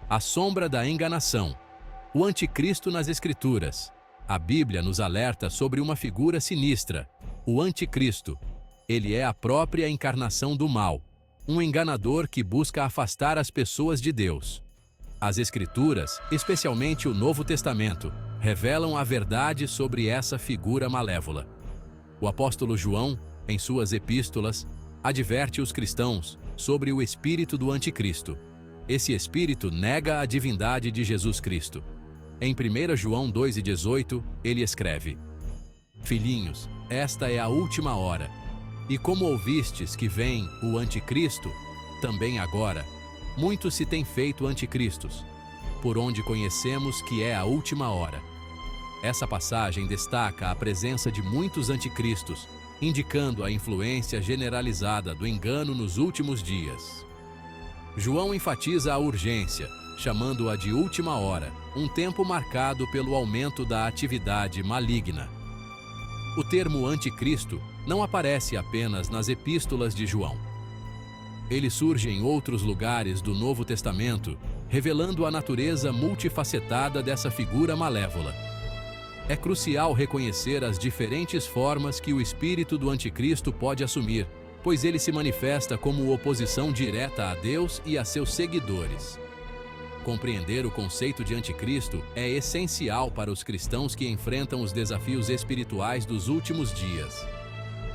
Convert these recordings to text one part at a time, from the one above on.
A sombra da enganação. O anticristo nas Escrituras. A Bíblia nos alerta sobre uma figura sinistra, o anticristo. Ele é a própria encarnação do mal, um enganador que busca afastar as pessoas de Deus. As Escrituras, especialmente o Novo Testamento, revelam a verdade sobre essa figura malévola. O apóstolo João, em suas epístolas, adverte os cristãos sobre o espírito do anticristo. Esse espírito nega a divindade de Jesus Cristo. Em 1 João 2,18, ele escreve: Filhinhos, esta é a última hora. E como ouvistes que vem o anticristo, também agora, muitos se têm feito anticristos, por onde conhecemos que é a última hora. Essa passagem destaca a presença de muitos anticristos, indicando a influência generalizada do engano nos últimos dias. João enfatiza a urgência, chamando-a de última hora, um tempo marcado pelo aumento da atividade maligna. O termo anticristo não aparece apenas nas epístolas de João. Ele surge em outros lugares do Novo Testamento, revelando a natureza multifacetada dessa figura malévola. É crucial reconhecer as diferentes formas que o espírito do anticristo pode assumir, pois ele se manifesta como oposição direta a Deus e a seus seguidores. Compreender o conceito de anticristo é essencial para os cristãos que enfrentam os desafios espirituais dos últimos dias.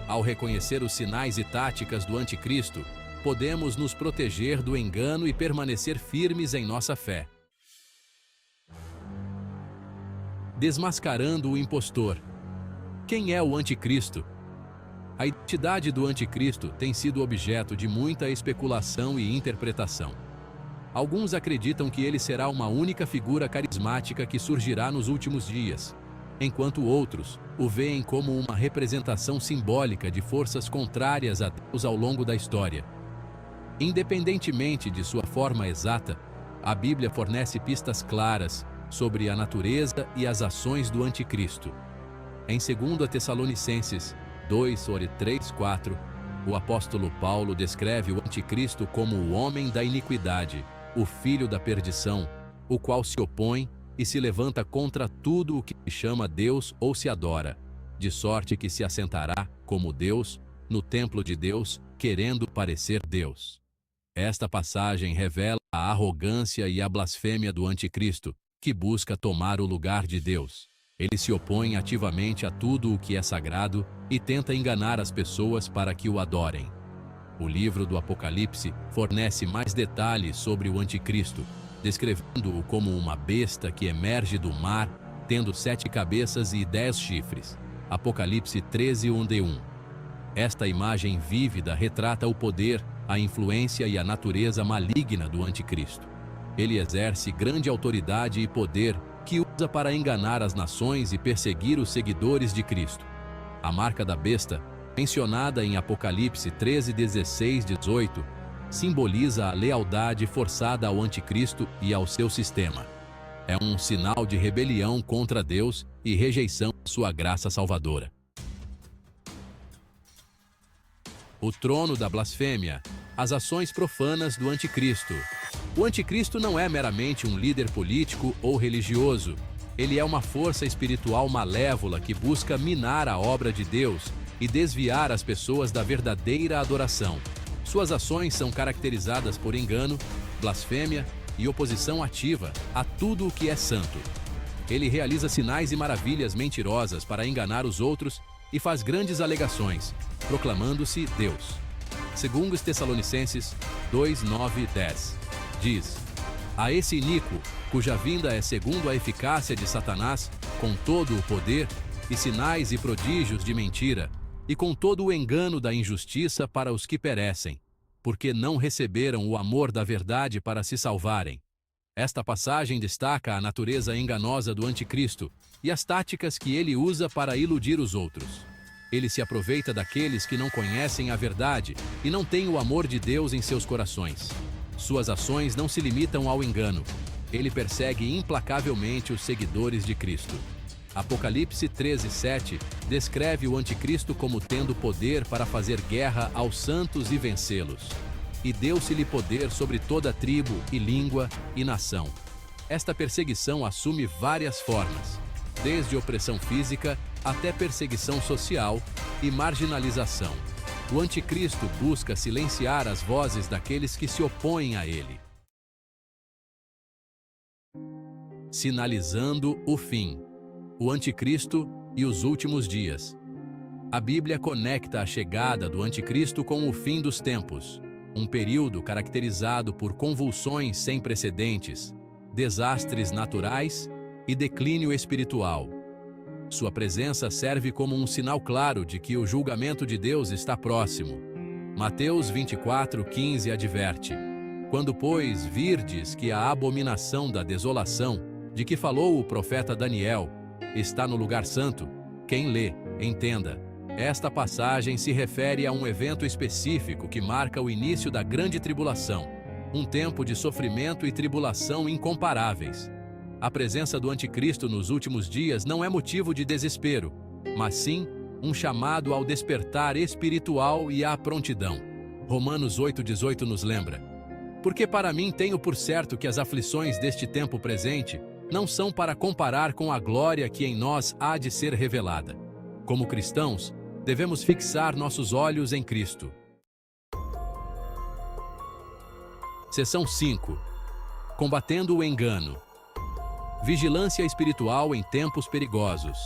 Ao reconhecer os sinais e táticas do anticristo, podemos nos proteger do engano e permanecer firmes em nossa fé. Desmascarando o impostor. Quem é o anticristo? A identidade do anticristo tem sido objeto de muita especulação e interpretação. Alguns acreditam que ele será uma única figura carismática que surgirá nos últimos dias, enquanto outros o veem como uma representação simbólica de forças contrárias a Deus ao longo da história. Independentemente de sua forma exata, a Bíblia fornece pistas claras sobre a natureza e as ações do anticristo. Em 2 Tessalonicenses 2:3-4, o apóstolo Paulo descreve o anticristo como o homem da iniquidade, o filho da perdição, o qual se opõe e se levanta contra tudo o que se chama Deus ou se adora, de sorte que se assentará, como Deus, no templo de Deus, querendo parecer Deus. Esta passagem revela a arrogância e a blasfêmia do anticristo, que busca tomar o lugar de Deus. Ele se opõe ativamente a tudo o que é sagrado e tenta enganar as pessoas para que o adorem. O livro do Apocalipse fornece mais detalhes sobre o anticristo, descrevendo-o como uma besta que emerge do mar, tendo 7 cabeças e 10 chifres. Apocalipse 13:1-1. Esta imagem vívida retrata o poder, a influência e a natureza maligna do anticristo. Ele exerce grande autoridade e poder que usa para enganar as nações e perseguir os seguidores de Cristo. A marca da besta, mencionada em Apocalipse 13:16-18, simboliza a lealdade forçada ao anticristo e ao seu sistema. É um sinal de rebelião contra Deus e rejeição à sua graça salvadora. O trono da blasfêmia, as ações profanas do anticristo. O anticristo não é meramente um líder político ou religioso. Ele é uma força espiritual malévola que busca minar a obra de Deus e desviar as pessoas da verdadeira adoração. Suas ações são caracterizadas por engano, blasfêmia e oposição ativa a tudo o que é santo. Ele realiza sinais e maravilhas mentirosas para enganar os outros e faz grandes alegações, proclamando-se Deus. 2 Tessalonicenses 2:9-10 diz: A esse iníquo, cuja vinda é segundo a eficácia de Satanás, com todo o poder, e sinais e prodígios de mentira, e com todo o engano da injustiça para os que perecem, porque não receberam o amor da verdade para se salvarem. Esta passagem destaca a natureza enganosa do anticristo e as táticas que ele usa para iludir os outros. Ele se aproveita daqueles que não conhecem a verdade e não têm o amor de Deus em seus corações. Suas ações não se limitam ao engano. Ele persegue implacavelmente os seguidores de Cristo. Apocalipse 13:7 descreve o anticristo como tendo poder para fazer guerra aos santos e vencê-los. e deu-se-lhe poder sobre toda tribo e língua e nação. Esta perseguição assume várias formas, desde opressão física até perseguição social e marginalização. O anticristo busca silenciar as vozes daqueles que se opõem a ele. Sinalizando o fim. O anticristo e os últimos dias. A Bíblia conecta a chegada do anticristo com o fim dos tempos, um período caracterizado por convulsões sem precedentes, desastres naturais e declínio espiritual. Sua presença serve como um sinal claro de que o julgamento de Deus está próximo. Mateus 24:15 adverte: Quando, pois, virdes que a abominação da desolação, de que falou o profeta Daniel, está no lugar santo, quem lê, entenda. Esta passagem se refere a um evento específico que marca o início da grande tribulação, um tempo de sofrimento e tribulação incomparáveis. A presença do anticristo nos últimos dias não é motivo de desespero, mas sim um chamado ao despertar espiritual e à prontidão. Romanos 8:18 nos lembra: Porque para mim tenho por certo que as aflições deste tempo presente não são para comparar com a glória que em nós há de ser revelada. Como cristãos, devemos fixar nossos olhos em Cristo. Seção 5. Combatendo o engano. Vigilância espiritual em tempos perigosos.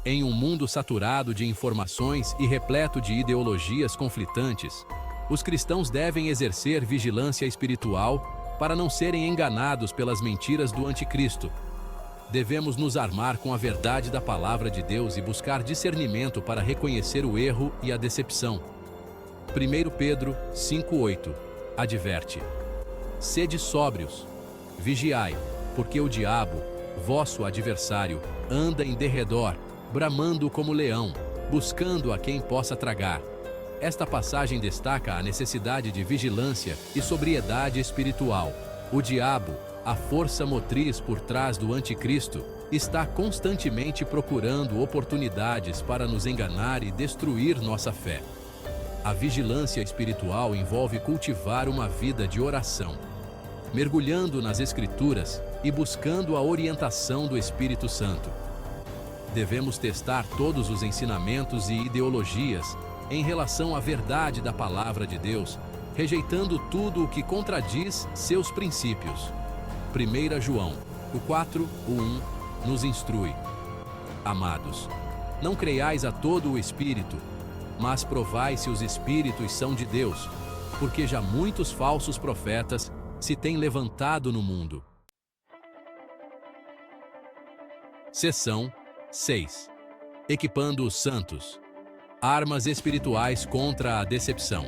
Em um mundo saturado de informações e repleto de ideologias conflitantes, os cristãos devem exercer vigilância espiritual para não serem enganados pelas mentiras do anticristo. Devemos nos armar com a verdade da palavra de Deus e buscar discernimento para reconhecer o erro e a decepção. 1 Pedro 5:8 adverte: Sede sóbrios, vigiai, porque o diabo, vosso adversário, anda em derredor, bramando como leão, buscando a quem possa tragar. Esta passagem destaca a necessidade de vigilância e sobriedade espiritual. O diabo, a força motriz por trás do anticristo, está constantemente procurando oportunidades para nos enganar e destruir nossa fé. A vigilância espiritual envolve cultivar uma vida de oração, mergulhando nas Escrituras e buscando a orientação do Espírito Santo. Devemos testar todos os ensinamentos e ideologias em relação à verdade da palavra de Deus, rejeitando tudo o que contradiz seus princípios. 1 João 4:1 nos instrui: Amados, não creiais a todo o Espírito, mas provai se os Espíritos são de Deus, porque já muitos falsos profetas se têm levantado no mundo. Seção 6. Equipando os santos. Armas espirituais contra a decepção.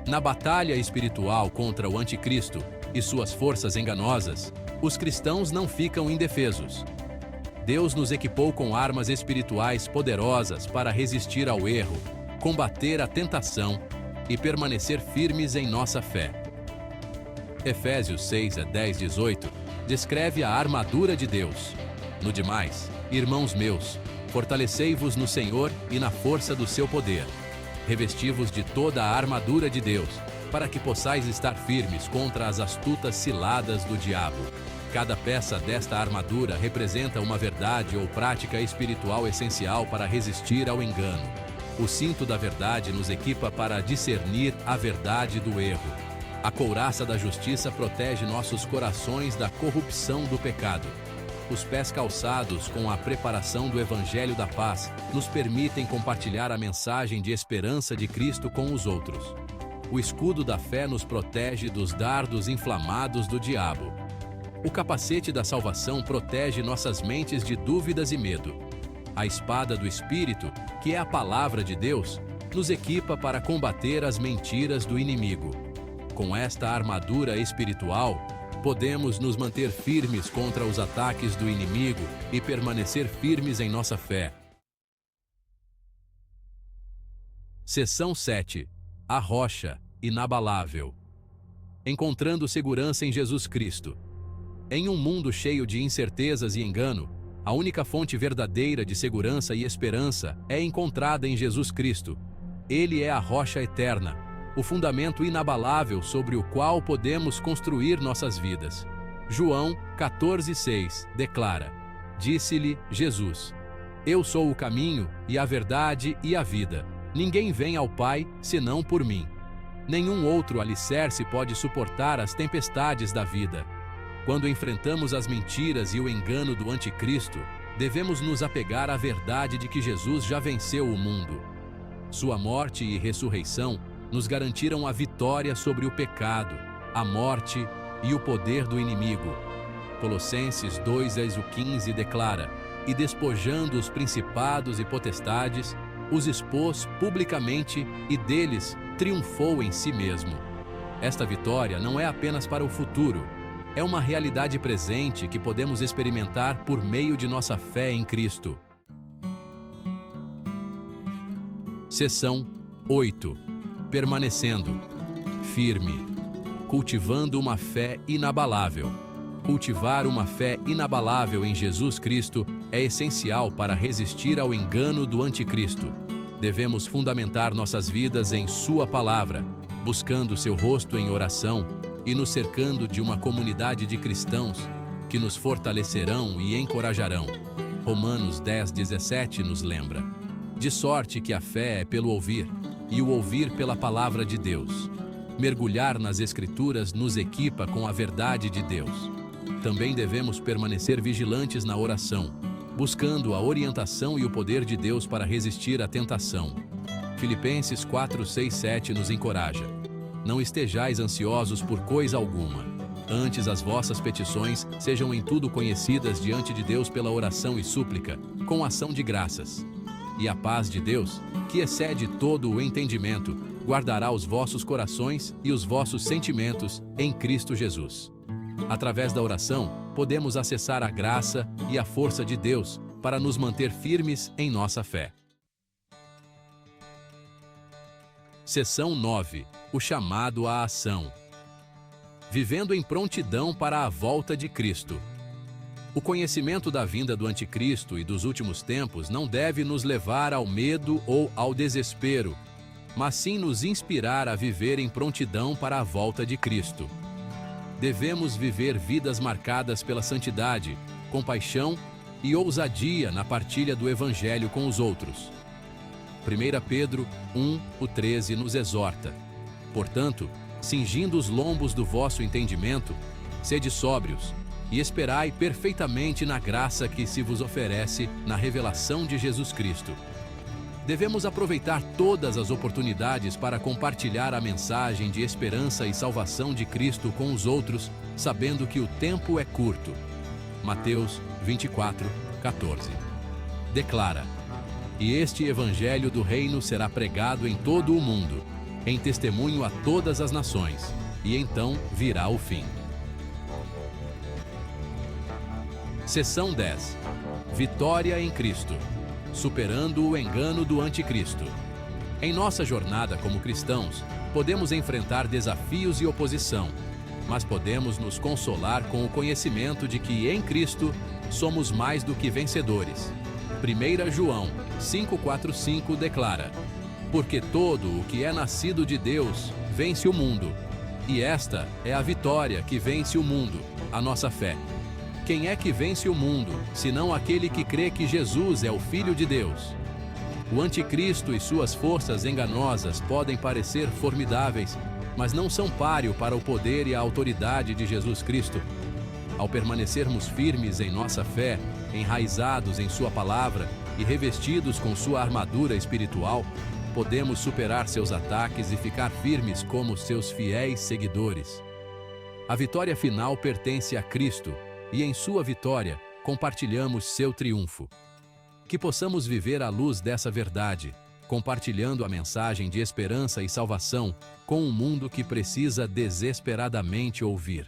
Na batalha espiritual contra o anticristo e suas forças enganosas, os cristãos não ficam indefesos. Deus nos equipou com armas espirituais poderosas para resistir ao erro, combater a tentação e permanecer firmes em nossa fé. Efésios 6:10-18 descreve a armadura de Deus. No demais, irmãos meus, fortalecei-vos no Senhor e na força do seu poder. Revesti-vos de toda a armadura de Deus, para que possais estar firmes contra as astutas ciladas do diabo. Cada peça desta armadura representa uma verdade ou prática espiritual essencial para resistir ao engano. O cinto da verdade nos equipa para discernir a verdade do erro. A couraça da justiça protege nossos corações da corrupção do pecado. Os pés calçados com a preparação do Evangelho da Paz nos permitem compartilhar a mensagem de esperança de Cristo com os outros. O escudo da fé nos protege dos dardos inflamados do diabo. O capacete da salvação protege nossas mentes de dúvidas e medo. A espada do Espírito, que é a palavra de Deus, nos equipa para combater as mentiras do inimigo. Com esta armadura espiritual, podemos nos manter firmes contra os ataques do inimigo e permanecer firmes em nossa fé. Seção 7. A rocha, inabalável. Encontrando segurança em Jesus Cristo. Em um mundo cheio de incertezas e engano, a única fonte verdadeira de segurança e esperança é encontrada em Jesus Cristo. Ele é a rocha eterna, o fundamento inabalável sobre o qual podemos construir nossas vidas. João 14,6 declara: Disse-lhe Jesus: Eu sou o caminho e a verdade e a vida. Ninguém vem ao Pai senão por mim. Nenhum outro alicerce pode suportar as tempestades da vida. Quando enfrentamos as mentiras e o engano do anticristo, devemos nos apegar à verdade de que Jesus já venceu o mundo. Sua morte e ressurreição nos garantiram a vitória sobre o pecado, a morte e o poder do inimigo. Colossenses 2:15 declara: E despojando os principados e potestades, os expôs publicamente e deles triunfou em si mesmo. Esta vitória não é apenas para o futuro, é uma realidade presente que podemos experimentar por meio de nossa fé em Cristo. Seção 8. Permanecendo firme, cultivando uma fé inabalável. Cultivar uma fé inabalável em Jesus Cristo é essencial para resistir ao engano do anticristo. Devemos fundamentar nossas vidas em Sua palavra, buscando seu rosto em oração e nos cercando de uma comunidade de cristãos que nos fortalecerão e encorajarão. Romanos 10:17 nos lembra: De sorte que a fé é pelo ouvir, e o ouvir pela palavra de Deus. Mergulhar nas Escrituras nos equipa com a verdade de Deus. Também devemos permanecer vigilantes na oração, buscando a orientação e o poder de Deus para resistir à tentação. Filipenses 4:6-7 nos encoraja: Não estejais ansiosos por coisa alguma. Antes as vossas petições sejam em tudo conhecidas diante de Deus pela oração e súplica, com ação de graças. E a paz de Deus, que excede todo o entendimento, guardará os vossos corações e os vossos sentimentos em Cristo Jesus. Através da oração, podemos acessar a graça e a força de Deus para nos manter firmes em nossa fé. Seção 9. O chamado à ação. Vivendo em prontidão para a volta de Cristo. O conhecimento da vinda do anticristo e dos últimos tempos não deve nos levar ao medo ou ao desespero, mas sim nos inspirar a viver em prontidão para a volta de Cristo. Devemos viver vidas marcadas pela santidade, compaixão e ousadia na partilha do Evangelho com os outros. 1 Pedro 1:13 nos exorta: Portanto, cingindo os lombos do vosso entendimento, sede sóbrios, e esperai perfeitamente na graça que se vos oferece na revelação de Jesus Cristo. Devemos aproveitar todas as oportunidades para compartilhar a mensagem de esperança e salvação de Cristo com os outros, sabendo que o tempo é curto. Mateus 24:14 declara: E este evangelho do reino será pregado em todo o mundo, em testemunho a todas as nações, e então virá o fim. Seção 10. Vitória em Cristo. Superando o engano do anticristo. Em nossa jornada como cristãos, podemos enfrentar desafios e oposição, mas podemos nos consolar com o conhecimento de que em Cristo somos mais do que vencedores. 1 João 5:4-5 declara: Porque todo o que é nascido de Deus vence o mundo, e esta é a vitória que vence o mundo, a nossa fé. Quem é que vence o mundo, senão aquele que crê que Jesus é o Filho de Deus? O anticristo e suas forças enganosas podem parecer formidáveis, mas não são páreo para o poder e a autoridade de Jesus Cristo. Ao permanecermos firmes em nossa fé, enraizados em Sua palavra e revestidos com Sua armadura espiritual, podemos superar seus ataques e ficar firmes como seus fiéis seguidores. A vitória final pertence a Cristo, e em Sua vitória, compartilhamos seu triunfo. Que possamos viver à luz dessa verdade, compartilhando a mensagem de esperança e salvação com um mundo que precisa desesperadamente ouvir.